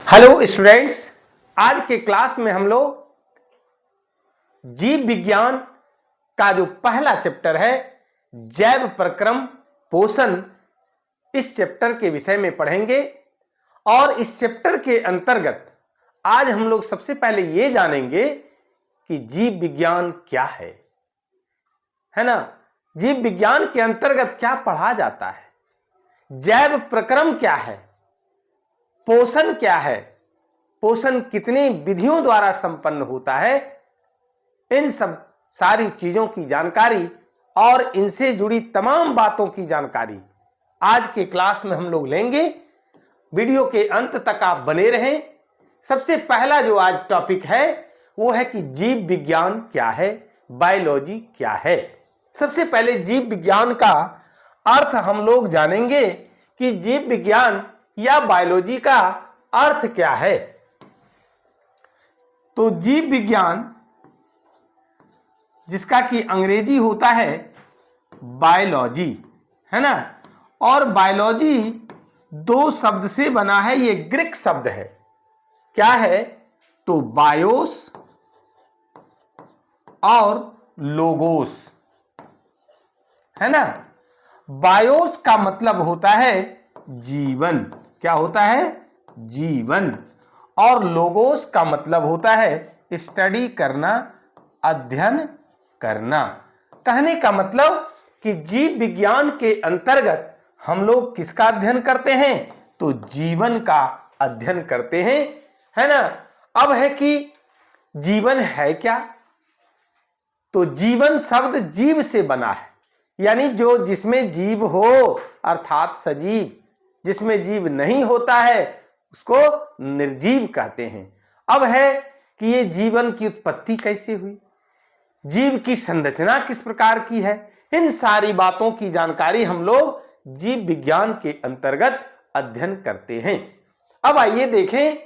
Hello students, आज के class में हम लोग जीव विज्ञान का जो पहला चैप्टर है जैव प्रक्रम पोषण, इस चैप्टर के विषय में पढ़ेंगे। और इस चैप्टर के अंतर्गत आज हम लोग सबसे पहले ये जानेंगे कि जीव विज्ञान क्या है ना। जीव विज्ञान के अंतर्गत क्या पढ़ा जाता है, जैव प्रक्रम क्या है, पोषण क्या है, पोषण कितनी विधियों द्वारा संपन्न होता है, इन सब सारी चीजों की जानकारी और इनसे जुड़ी तमाम बातों की जानकारी आज के क्लास में हम लोग लेंगे। वीडियो के अंत तक आप बने रहें। सबसे पहला जो आज टॉपिक है वो है कि जीव विज्ञान क्या है, बायोलॉजी क्या है। सबसे पहले जीव विज्ञान का अर्थ हम लोग जानेंगे कि जीव विज्ञान या बायोलॉजी का अर्थ क्या है। तो जीव विज्ञान, जिसका कि अंग्रेजी होता है बायोलॉजी, है ना। और बायोलॉजी दो शब्द से बना है, ये ग्रीक शब्द है। क्या है? तो बायोस और लोगोस, है ना। बायोस का मतलब होता है जीवन। क्या होता है? जीवन। और लोगोस का मतलब होता है स्टडी करना, अध्ययन करना। कहने का मतलब कि जीव विज्ञान के अंतर्गत हम लोग किसका अध्ययन करते हैं? तो जीवन का अध्ययन करते हैं, है ना। अब है कि जीवन है क्या? तो जीवन शब्द जीव से बना है, यानी जो जिसमें जीव हो अर्थात सजीव। जिसमें जीव नहीं होता है उसको निर्जीव कहते हैं। अब है कि ये जीवन की उत्पत्ति कैसे हुई, जीव की संरचना किस प्रकार की है, इन सारी बातों की जानकारी हम लोग जीव विज्ञान के अंतर्गत अध्ययन करते हैं। अब आइए देखें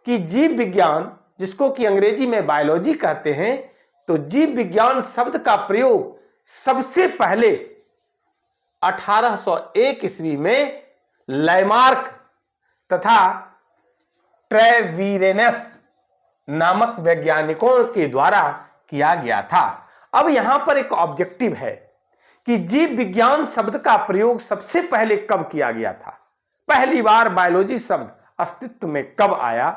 कि जीव विज्ञान, जिसको कि अंग्रेजी में बायोलॉजी कहते हैं, तो जीव विज्ञान शब्द का प्रयोग सबसे पहले 1801 ईस्वी में लैमार्क तथा ट्रेवीरेनस नामक वैज्ञानिकों के द्वारा किया गया था। अब यहां पर एक ऑब्जेक्टिव है कि जीव विज्ञान शब्द का प्रयोग सबसे पहले कब किया गया था, पहली बार बायोलॉजी शब्द अस्तित्व में कब आया।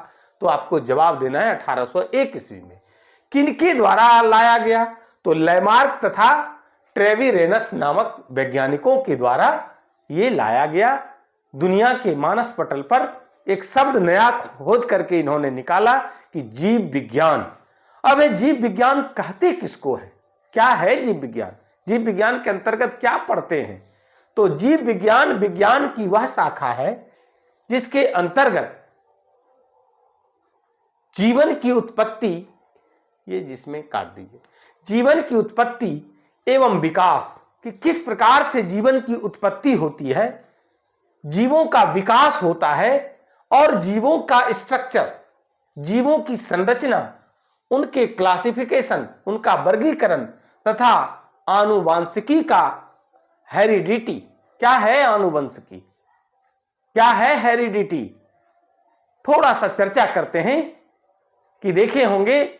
तो आपको जवाब देना है 1801 ईस्वी में। किनके द्वारा लाया गया? तो लैमार्क तथा ट्रेवीरेनस नामक वैज्ञानिकों के द्वारा ये लाया गया। दुनिया के मानस पटल पर एक शब्द नया खोज करके इन्होंने निकाला कि जीव विज्ञान। अब ये जीव विज्ञान कहते किसको है? क्या है जीव विज्ञान? जीव विज्ञान के अंतर्गत क्या पढ़ते हैं? तो जीव विज्ञान विज्ञान की वह शाखा है जिसके अंतर्गत जीवन की उत्पत्ति, ये जिसमें काट दीजिए, जीवन की उत्पत्ति एवं विकास, कि किस प्रकार से जीवन की उत्पत्ति होती है, जीवों का विकास होता है और जीवों का स्ट्रक्चर, जीवों की संरचना, उनके क्लासिफिकेशन, उनका वर्गीकरण तथा आनुवांशिकी का हेरिडिटी। क्या है आनुवंशिकी? क्या है हेरिडिटी? थोड़ा सा चर्चा करते हैं कि देखे होंगे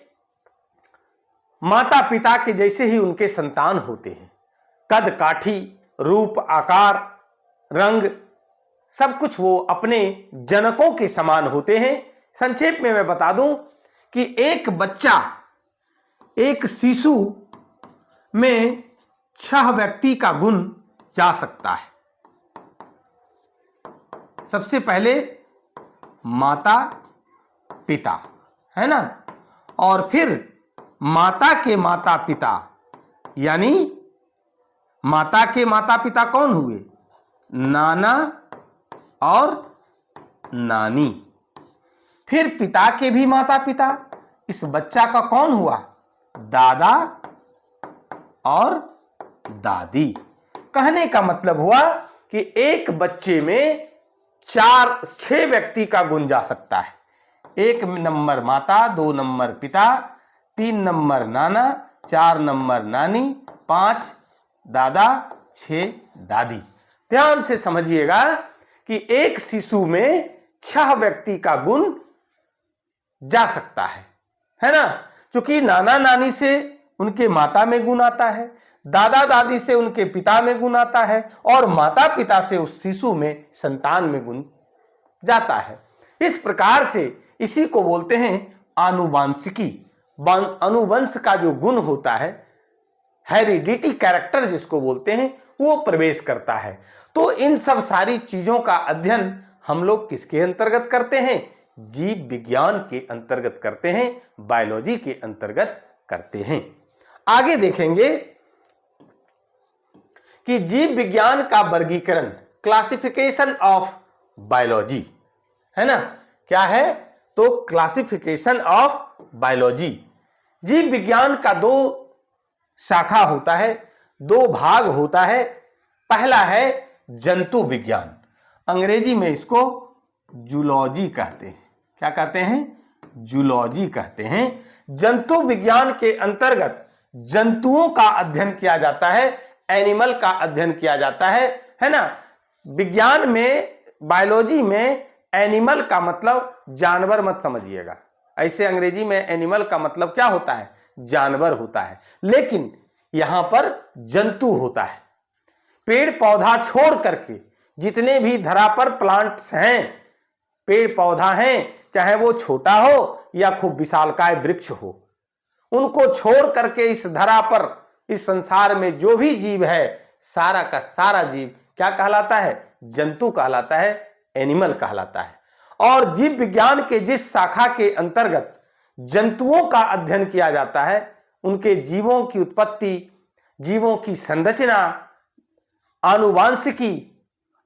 माता पिता के जैसे ही उनके संतान होते हैं। कद काठी, रूप, आकार, रंग, सब कुछ वो अपने जनकों के समान होते हैं। संक्षेप में मैं बता दूं कि एक बच्चा, एक शिशु में 6 व्यक्ति का गुण जा सकता है। सबसे पहले माता पिता, है ना, और फिर माता के माता पिता, यानी माता के माता पिता कौन हुए? नाना और नानी। फिर पिता के भी माता पिता, इस बच्चा का कौन हुआ? दादा और दादी। कहने का मतलब हुआ कि एक बच्चे में 6 व्यक्ति का गुण जा सकता है। 1 नंबर माता, 2 नंबर पिता, 3 नंबर नाना, 4 नंबर नानी, 5 दादा, 6 दादी। ध्यान से समझिएगा कि एक शिशु में 6 व्यक्ति का गुण जा सकता है ना। क्योंकि नाना नानी से उनके माता में गुण आता है, दादा दादी से उनके पिता में गुण आता है, और माता पिता से उस शिशु में संतान में गुण जाता है। इस प्रकार से इसी को बोलते हैं आनुवांशिकी। अनुवंश का जो गुण होता है, हेरिडिटी कैरेक्टर जिसको बोलते हैं, वो प्रवेश करता है। तो इन सब सारी चीजों का अध्ययन हम लोग किसके अंतर्गत करते हैं? जीव विज्ञान के अंतर्गत करते हैं, बायोलॉजी के अंतर्गत करते हैं। आगे देखेंगे कि जीव विज्ञान का वर्गीकरण, क्लासिफिकेशन ऑफ बायोलॉजी, है ना, क्या है? तो क्लासिफिकेशन ऑफ बायोलॉजी, जीव विज्ञान का दो शाखा होता है, दो भाग होता है। पहला है जंतु विज्ञान, अंग्रेजी में इसको जूलॉजी कहते हैं। क्या कहते हैं? जूलॉजी कहते हैं। जंतु विज्ञान के अंतर्गत जंतुओं का अध्ययन किया जाता है, एनिमल का अध्ययन किया जाता है ना। विज्ञान में, बायोलॉजी में एनिमल का मतलब जानवर मत समझिएगा, ऐसे अंग्रेजी में एनिमल का मतलब क्या होता है? जानवर होता है, लेकिन यहां पर जंतु होता है। पेड़ पौधा छोड़ करके जितने भी धरा पर प्लांट्स हैं, पेड़ पौधा हैं, चाहे वो छोटा हो या खूब विशालकाय वृक्ष हो, उनको छोड़ करके इस धरा पर, इस संसार में जो भी जीव है, सारा का सारा जीव क्या कहलाता है? जंतु कहलाता है, एनिमल कहलाता है। और जीव विज्ञान के जिस शाखा के अंतर्गत जंतुओं का अध्ययन किया जाता है, उनके जीवों की उत्पत्ति, जीवों की संरचना, आनुवांशिकी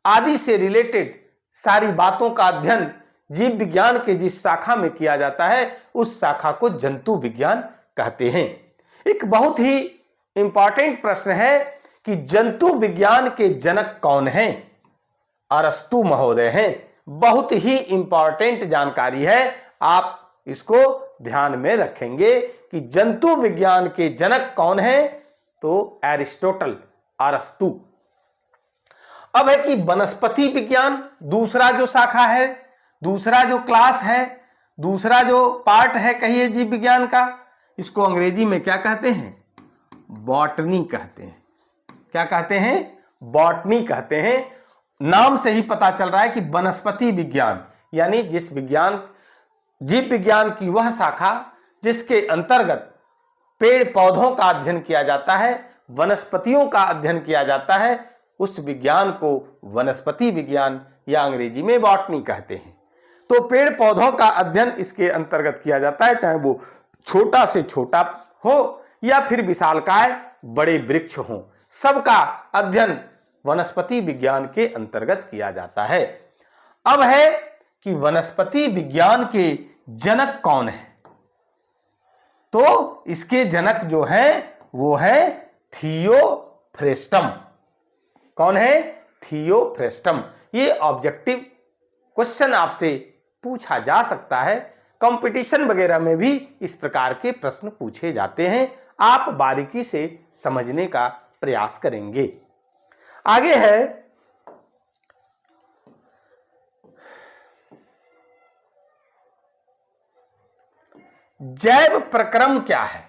आदि से रिलेटेड सारी बातों का अध्ययन जीव विज्ञान के जिस शाखा में किया जाता है, उस शाखा को जंतु विज्ञान कहते हैं। एक बहुत ही इंपॉर्टेंट प्रश्न है कि जंतु विज्ञान के जनक कौन हैं? अरस्तु महोदय हैं। बहुत ही इंपॉर्टेंट जानकारी है, आप इसको ध्यान में रखेंगे कि जंतु विज्ञान के जनक कौन हैं? तो एरिस्टोटल, अरस्तु। अब है कि वनस्पति विज्ञान, दूसरा जो शाखा है, दूसरा जो क्लास है, दूसरा जो पार्ट है, कहिए जीव विज्ञान का, इसको अंग्रेजी में क्या कहते हैं? बॉटनी कहते हैं। क्या कहते हैं? बॉटनी कहते हैं। नाम से ही पता चल रहा है कि वनस्पति विज्ञान, यानी जिस विज्ञान, जीव विज्ञान की वह शाखा जिसके अंतर्गत पेड़ पौधों का अध्ययन किया जाता है, वनस्पतियों का अध्ययन किया जाता है, उस विज्ञान को वनस्पति विज्ञान या अंग्रेजी में बॉटनी कहते हैं। तो पेड़ पौधों का अध्ययन इसके अंतर्गत किया जाता है, चाहे वो छोटा से छोटा हो या फिर विशालकाय बड़े वृक्ष हों, सबका अध्ययन वनस्पति विज्ञान के अंतर्गत किया जाता है। अब है कि वनस्पति विज्ञान के जनक कौन है? तो इसके जनक जो है वो है थियोफ्रेस्टम। कौन है? थियोफ्रेस्टम। ये ऑब्जेक्टिव क्वेश्चन आपसे पूछा जा सकता है, कंपटीशन वगैरह में भी इस प्रकार के प्रश्न पूछे जाते हैं, आप बारीकी से समझने का प्रयास करेंगे। आगे है जैव प्रक्रम क्या है,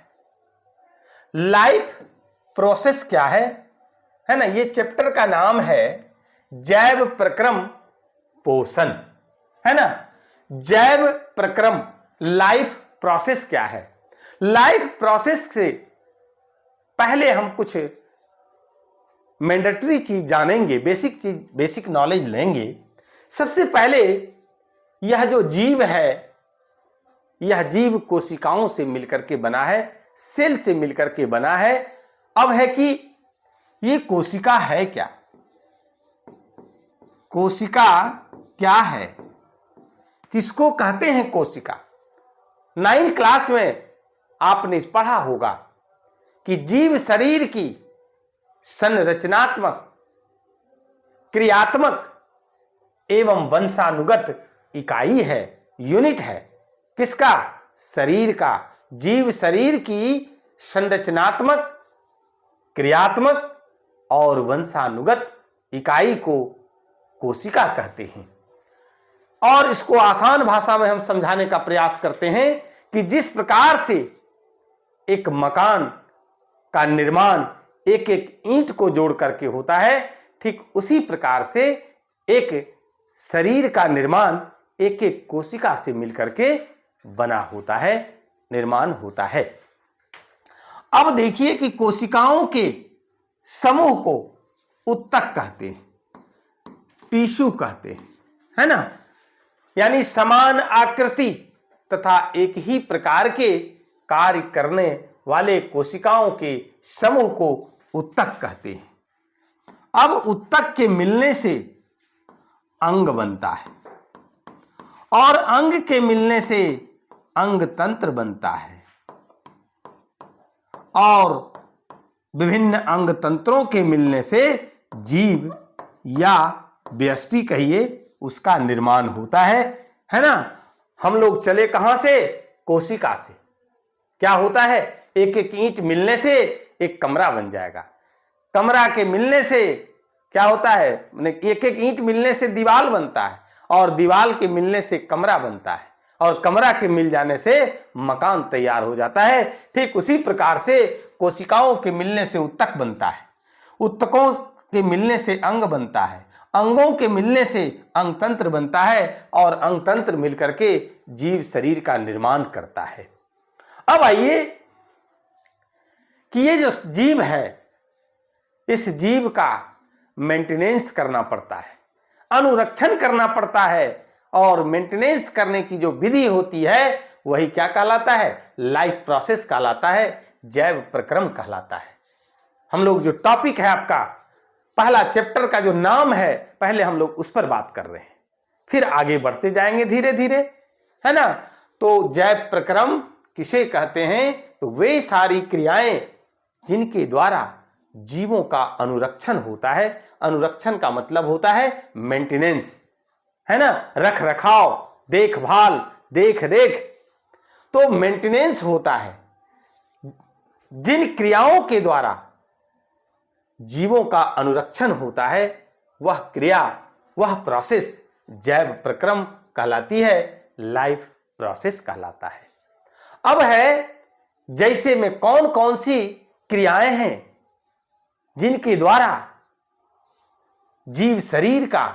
लाइफ प्रोसेस क्या है ना। ये चैप्टर का नाम है जैव प्रक्रम पोषण, है ना। जैव प्रक्रम, लाइफ प्रोसेस क्या है? लाइफ प्रोसेस से पहले हम कुछ मैंडेटरी चीज जानेंगे, बेसिक चीज, बेसिक नॉलेज लेंगे। सबसे पहले यह जो जीव है, यह जीव कोशिकाओं से मिलकर के बना है, सेल से मिलकर के बना है। अब है कि ये कोशिका है क्या? कोशिका क्या है? किसको कहते हैं कोशिका? 9th क्लास में आपने पढ़ा होगा कि जीव शरीर की संरचनात्मक, क्रियात्मक एवं वंशानुगत इकाई है, यूनिट है। किसका? शरीर का। जीव शरीर की संरचनात्मक, क्रियात्मक और वंशानुगत इकाई को कोशिका कहते हैं। और इसको आसान भाषा में हम समझाने का प्रयास करते हैं कि जिस प्रकार से एक मकान का निर्माण एक एक ईंट को जोड़ करके होता है, ठीक उसी प्रकार से एक शरीर का निर्माण एक एक कोशिका से मिलकर के बना होता है, निर्माण होता है। अब देखिए कि कोशिकाओं के समूह को उत्तक कहते हैं, टिश्यू कहते हैं, है ना। यानी समान आकृति तथा एक ही प्रकार के कार्य करने वाले कोशिकाओं के समूह को उत्तक कहते हैं। अब उत्तक के मिलने से अंग बनता है और अंग के मिलने से अंग तंत्र बनता है और विभिन्न अंग तंत्रों के मिलने से जीव या व्यष्टि कहिए उसका निर्माण होता है ना। हम लोग चले कहां से? कोशिका से। क्या होता है? एक एक ईंट मिलने से एक कमरा बन जाएगा, कमरा के मिलने से क्या होता है? एक एक ईंट मिलने से दीवार बनता है और दीवार के मिलने से कमरा बनता है और कमरा के मिल जाने से मकान तैयार हो जाता है। ठीक उसी प्रकार से कोशिकाओं के मिलने से उत्तक बनता है, उत्तकों के मिलने से अंग बनता है, अंगों के मिलने से अंग तंत्र बनता है और अंग तंत्र मिलकर के जीव शरीर का निर्माण करता है। अब आइए कि ये जो जीव है, इस जीव का मेंटेनेंस करना पड़ता है, अनुरक्षण करना पड़ता है और मेंटेनेंस करने की जो विधि होती है वही क्या कहलाता है? लाइफ प्रोसेस कहलाता है, जैव प्रक्रम कहलाता है। हम लोग जो टॉपिक है आपका पहला चैप्टर का जो नाम है, पहले हम लोग उस पर बात कर रहे हैं, फिर आगे बढ़ते जाएंगे धीरे धीरे, है ना। तो जैव प्रक्रम किसे कहते हैं? तो वे सारी क्रियाएं जिनके द्वारा जीवों का अनुरक्षण होता है। अनुरक्षण का मतलब होता है मेंटेनेंस, है ना, रख रखाव, देखभाल, देख रेख। तो मेंटेनेंस होता है जिन क्रियाओं के द्वारा जीवों का अनुरक्षण होता है, वह क्रिया, वह प्रोसेस जैव प्रक्रम कहलाती है, लाइफ प्रोसेस कहलाता है। अब है जैसे में कौन कौन सी क्रियाएं हैं जिनके द्वारा जीव शरीर का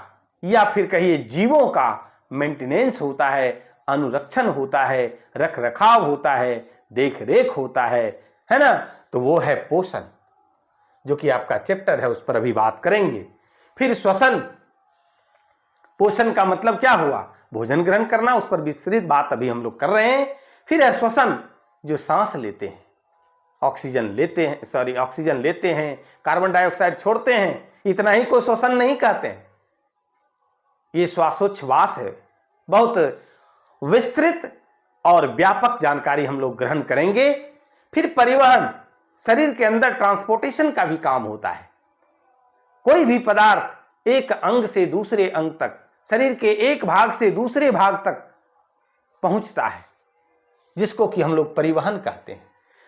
या फिर कहिए जीवों का मेंटेनेंस होता है, अनुरक्षण होता है, रख रखाव होता है, देख रेख होता है ना। तो वो है पोषण, जो कि आपका चैप्टर है, उस पर अभी बात करेंगे। फिर श्वसन, पोषण का मतलब क्या हुआ? भोजन ग्रहण करना, उस पर विस्तृत बात अभी हम लोग कर रहे हैं। फिर है श्वसन, जो सांस लेते हैं, ऑक्सीजन लेते हैं, ऑक्सीजन लेते हैं, कार्बन डाइऑक्साइड छोड़ते हैं, इतना ही को श्वसन नहीं कहते हैं, ये श्वासोच्छ्वास है। बहुत विस्तृत और व्यापक जानकारी हम लोग ग्रहण करेंगे। फिर परिवहन, शरीर के अंदर ट्रांसपोर्टेशन का भी काम होता है। कोई भी पदार्थ एक अंग से दूसरे अंग तक, शरीर के एक भाग से दूसरे भाग तक पहुंचता है, जिसको कि हम लोग परिवहन कहते हैं।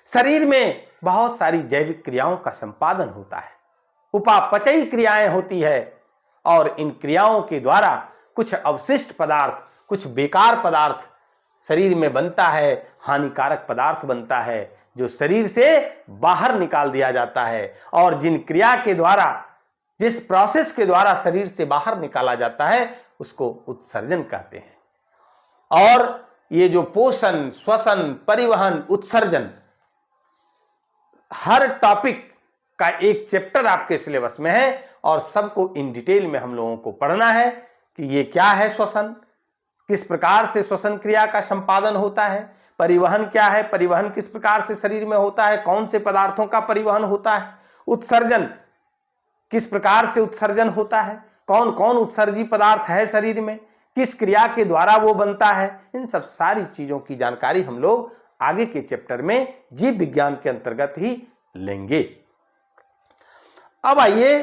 शरीर में बहुत सारी जैविक क्रियाओं का संपादन होता है, उपापचयी क्रियाएं होती है और इन क्रियाओं के द्वारा कुछ अवशिष्ट पदार्थ, कुछ बेकार पदार्थ शरीर में बनता है, हानिकारक पदार्थ बनता है, जो शरीर से बाहर निकाल दिया जाता है। और जिन क्रिया के द्वारा, जिस प्रोसेस के द्वारा शरीर से बाहर निकाला जाता है, उसको उत्सर्जन कहते हैं। और ये जो पोषण, श्वसन, परिवहन, उत्सर्जन, हर टॉपिक का एक चैप्टर आपके सिलेबस में है और सबको इन डिटेल में हम लोगों को पढ़ना है कि ये क्या है श्वसन, किस प्रकार से श्वसन क्रिया का संपादन होता है, परिवहन क्या है, परिवहन किस प्रकार से शरीर में होता है, कौन से पदार्थों का परिवहन होता है, उत्सर्जन किस प्रकार से उत्सर्जन होता है, कौन कौन उत्सर्जी पदार्थ है शरीर में, किस क्रिया के द्वारा वो बनता है। इन सब सारी चीजों की जानकारी हम लोग आगे के चैप्टर में जीव विज्ञान के अंतर्गत ही लेंगे। अब आइए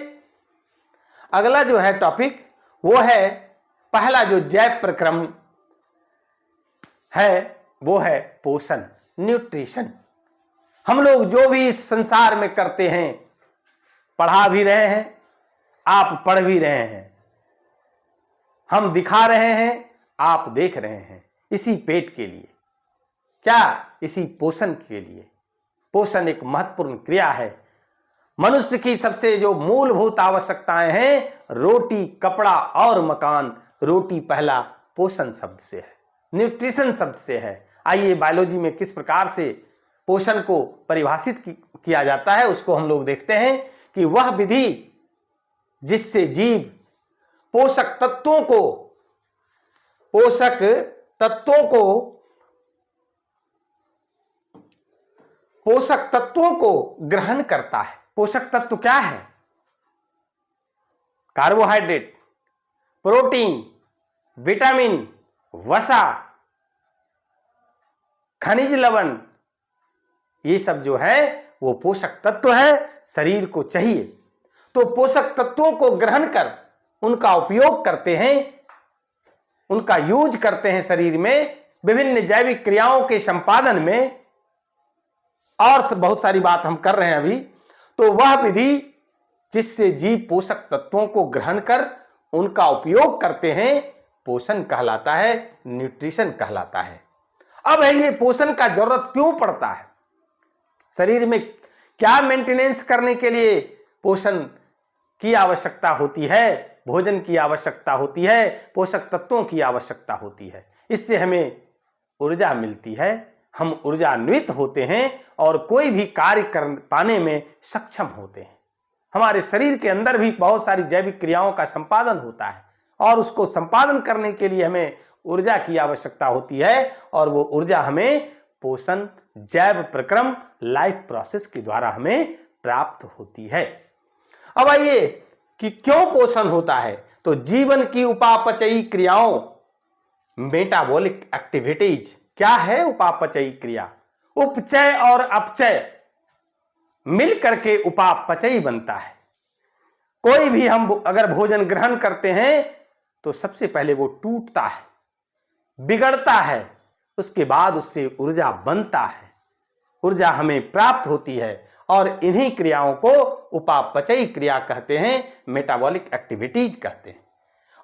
अगला जो है टॉपिक, वो है पहला जो जैव प्रक्रम है, वो है पोषण, न्यूट्रिशन। हम लोग जो भी इस संसार में करते हैं, पढ़ा भी रहे हैं, आप पढ़ भी रहे हैं, हम दिखा रहे हैं, आप देख रहे हैं इसी पेट के लिए, क्या इसी पोषण के लिए। पोषण एक महत्वपूर्ण क्रिया है। मनुष्य की सबसे जो मूलभूत आवश्यकताएं हैं, रोटी, कपड़ा और मकान। रोटी पहला पोषण शब्द से है, न्यूट्रिशन शब्द से है। आइए बायोलॉजी में किस प्रकार से पोषण को परिभाषित किया जाता है उसको हम लोग देखते हैं कि वह विधि जिससे जीव पोषक तत्वों को ग्रहण करता है। पोषक तत्व क्या है? कार्बोहाइड्रेट, प्रोटीन, विटामिन, वसा, खनिज लवण, ये सब जो है वो पोषक तत्व है, शरीर को चाहिए। तो पोषक तत्वों को ग्रहण कर उनका उपयोग करते हैं, उनका यूज करते हैं शरीर में विभिन्न जैविक क्रियाओं के संपादन में, और बहुत सारी बात हम कर रहे हैं अभी। तो वह विधि जिससे जीव पोषक तत्वों को ग्रहण कर उनका उपयोग करते हैं, पोषण कहलाता है, न्यूट्रिशन कहलाता है। अब है ये पोषण का जरूरत क्यों पड़ता है? शरीर में क्या मेंटेनेंस करने के लिए पोषण की आवश्यकता होती है? भोजन की आवश्यकता होती है, पोषक तत्वों की आवश्यकता होती है। इससे हमें ऊर्जा मिलती है, हम ऊर्जान्वित होते हैं और कोई भी कार्य कर पाने में सक्षम होते हैं। हमारे शरीर के अंदर भी बहुत सारी जैविक क्रियाओं का संपादन होता है और उसको संपादन करने के लिए हमें ऊर्जा की आवश्यकता होती है, और वो ऊर्जा हमें पोषण जैव प्रक्रम लाइफ प्रोसेस के द्वारा हमें प्राप्त होती है। अब आइए कि क्यों पोषण होता है। तो जीवन की उपापचयी क्रियाओं, मेटाबॉलिक एक्टिविटीज। क्या है उपापचयी क्रिया? उपचय और अपचय मिल करके उपापचयी बनता है। कोई भी हम अगर भोजन ग्रहण करते हैं तो सबसे पहले वो टूटता है, बिगड़ता है, उसके बाद उससे ऊर्जा बनता है, ऊर्जा हमें प्राप्त होती है, और इन्हीं क्रियाओं को उपापचयी क्रिया कहते हैं, मेटाबॉलिक एक्टिविटीज कहते हैं।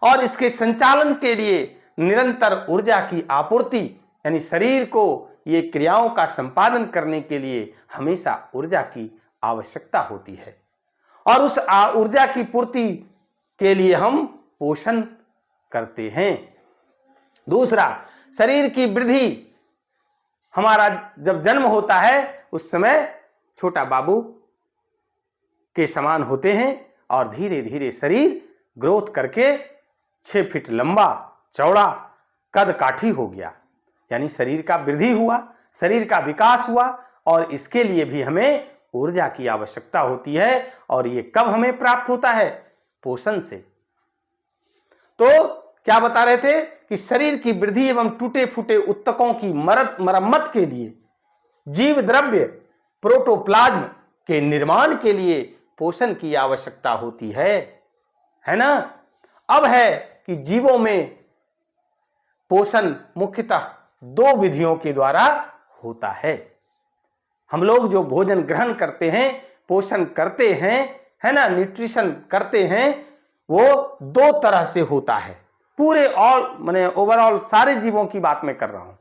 और इसके संचालन के लिए निरंतर ऊर्जा की आपूर्ति, यानी शरीर को ये क्रियाओं का संपादन करने के लिए हमेशा ऊर्जा की आवश्यकता होती है, और उस ऊर्जा की पूर्ति के लिए हम पोषण करते हैं। दूसरा, शरीर की वृद्धि। हमारा जब जन्म होता है उस समय छोटा बाबू के समान होते हैं, और धीरे धीरे शरीर ग्रोथ करके 6 फीट लंबा चौड़ा कद काठी हो गया, यानी शरीर का वृद्धि हुआ, शरीर का विकास हुआ, और इसके लिए भी हमें ऊर्जा की आवश्यकता होती है। और ये कब हमें प्राप्त होता है? पोषण से। तो क्या बता रहे थे कि शरीर की वृद्धि एवं टूटे फूटे ऊतकों की मरम्मत के लिए, जीव द्रव्य प्रोटोप्लाज्म के निर्माण के लिए पोषण की आवश्यकता होती है ना। अब है कि जीवों में पोषण मुख्यतः 2 विधियों के द्वारा होता है। हम लोग जो भोजन ग्रहण करते हैं, पोषण करते हैं, है ना, न्यूट्रिशन करते हैं, वो 2 तरह से होता है। पूरे माने ओवरऑल सारे जीवों की बात मैं कर रहा हूं।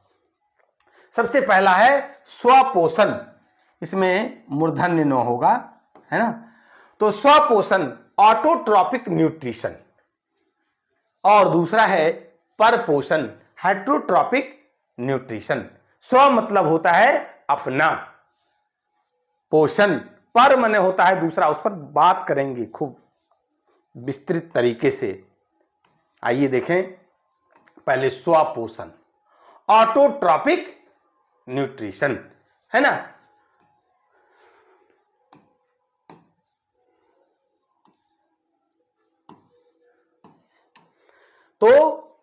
सबसे पहला है स्वपोषण, इसमें मूर्धन्य न होगा, है ना। तो स्वपोषण ऑटोट्रॉपिक न्यूट्रिशन, और दूसरा है परपोषण हेट्रोट्रॉपिक न्यूट्रिशन। स्व मतलब होता है अपना, पोषण, पर माने होता है दूसरा। उस पर बात करेंगे खूब विस्तृत तरीके से। आइए देखें पहले स्वपोषण, ऑटोट्रॉपिक न्यूट्रिशन, है ना। तो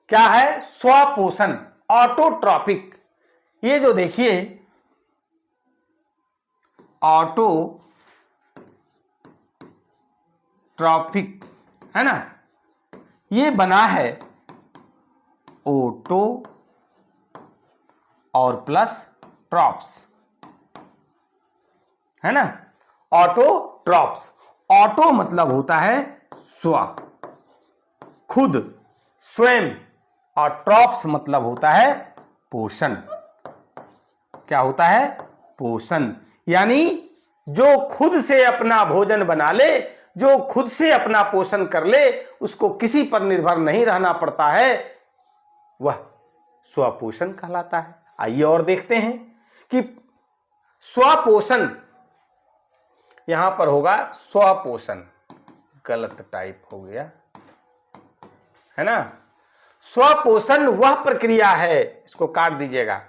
क्या है स्वपोषण ऑटोट्रॉपिक? ये जो देखिए ऑटोट्रॉपिक है ना, ये बना है ओटो और प्लस ट्रॉप्स, है ना। ऑटोट्रॉप्स, ऑटो मतलब होता है स्व, खुद, स्वयं, और ट्रॉप्स मतलब होता है पोषण। क्या होता है? पोषण। यानी जो खुद से अपना भोजन बना ले, जो खुद से अपना पोषण कर ले, उसको किसी पर निर्भर नहीं रहना पड़ता है, वह स्वपोषण कहलाता है। आइए और देखते हैं कि स्वपोषण, यहां पर होगा स्वपोषण, गलत टाइप हो गया है ना। स्वपोषण वह प्रक्रिया है, इसको काट दीजिएगा।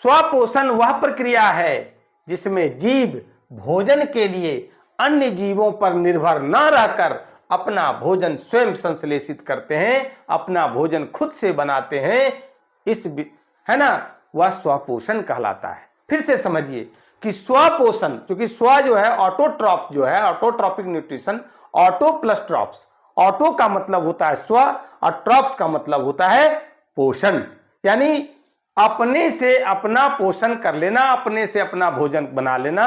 स्वपोषण वह प्रक्रिया है जिसमें जीव भोजन के लिए अन्य जीवों पर निर्भर न रहकर अपना भोजन स्वयं संश्लेषित करते हैं, अपना भोजन खुद से बनाते हैं, है ना, वह स्वपोषण कहलाता है। फिर से समझिए कि स्वपोषण, क्योंकि स्व जो है ऑटोट्रॉप जो है, autotrophic nutrition, auto plus trophs, auto का मतलब होता है स्व और ट्रॉप्स का मतलब होता है पोषण। यानी अपने से अपना पोषण कर लेना, अपने से अपना भोजन बना लेना,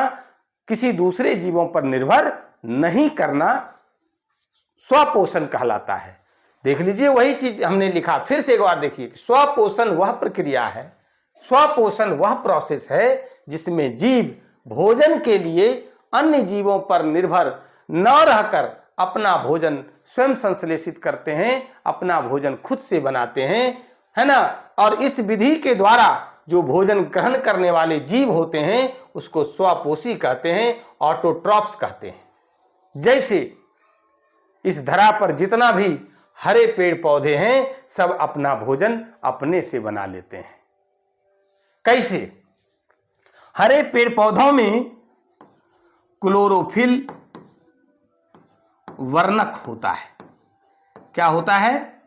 किसी दूसरे जीवों पर निर्भर नहीं करना स्वपोषण कहलाता है। देख लीजिए वही चीज हमने लिखा, फिर से एक बार देखिए। स्वपोषण वह प्रक्रिया है, स्वपोषण वह प्रोसेस है जिसमें जीव भोजन के लिए अन्य जीवों पर निर्भर न रहकर अपना भोजन स्वयं संश्लेषित करते हैं, अपना भोजन खुद से बनाते हैं, है ना। और इस विधि के द्वारा जो भोजन ग्रहण करने वाले जीव होते हैं उसको स्वपोषी कहते हैं, ऑटोट्रॉप्स कहते हैं। जैसे इस धरा पर जितना भी हरे पेड़ पौधे हैं सब अपना भोजन अपने से बना लेते हैं। कैसे? हरे पेड़ पौधों में क्लोरोफिल वर्णक होता है। क्या होता है?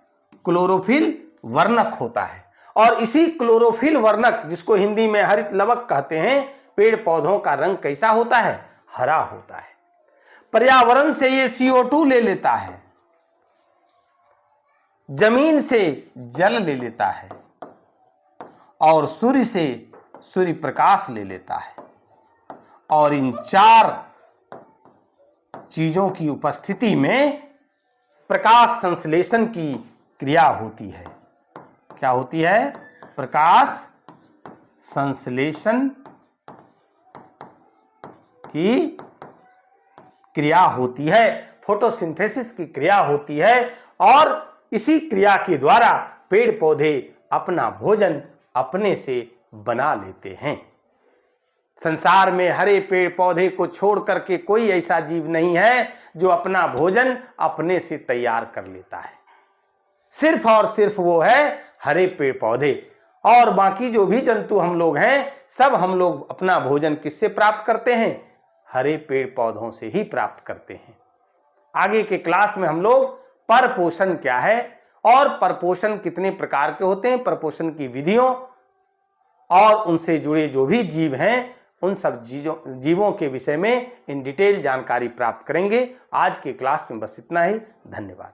क्लोरोफिल वर्णक होता है। और इसी क्लोरोफिल वर्णक, जिसको हिंदी में हरित लवक कहते हैं, पेड़ पौधों का रंग कैसा होता है? हरा होता है। पर्यावरण से ये CO2 ले लेता है, जमीन से जल ले लेता है और सूर्य से सूर्य प्रकाश ले लेता है। और इन चार चीजों की उपस्थिति में प्रकाश संश्लेषण की क्रिया होती है। क्या होती है? प्रकाश संश्लेषण की क्रिया होती है, फोटोसिंथेसिस की क्रिया होती है। और इसी क्रिया के द्वारा पेड़ पौधे अपना भोजन अपने से बना लेते हैं। संसार में हरे पेड़ पौधे को छोड़ करके कोई ऐसा जीव नहीं है जो अपना भोजन अपने से तैयार कर लेता है। सिर्फ और सिर्फ वो है हरे पेड़ पौधे। और बाकी जो भी जंतु हम लोग हैं, सब हम लोग अपना भोजन किससे प्राप्त करते हैं? हरे पेड़ पौधों से ही प्राप्त करते हैं। आगे के क्लास में हम लोग परपोषण क्या है और परपोषण कितने प्रकार के होते हैं, परपोषण की विधियों और उनसे जुड़े जो भी जीव हैं, उन सब जीवों के विषय में इन डिटेल जानकारी प्राप्त करेंगे। आज के क्लास में बस इतना ही। धन्यवाद।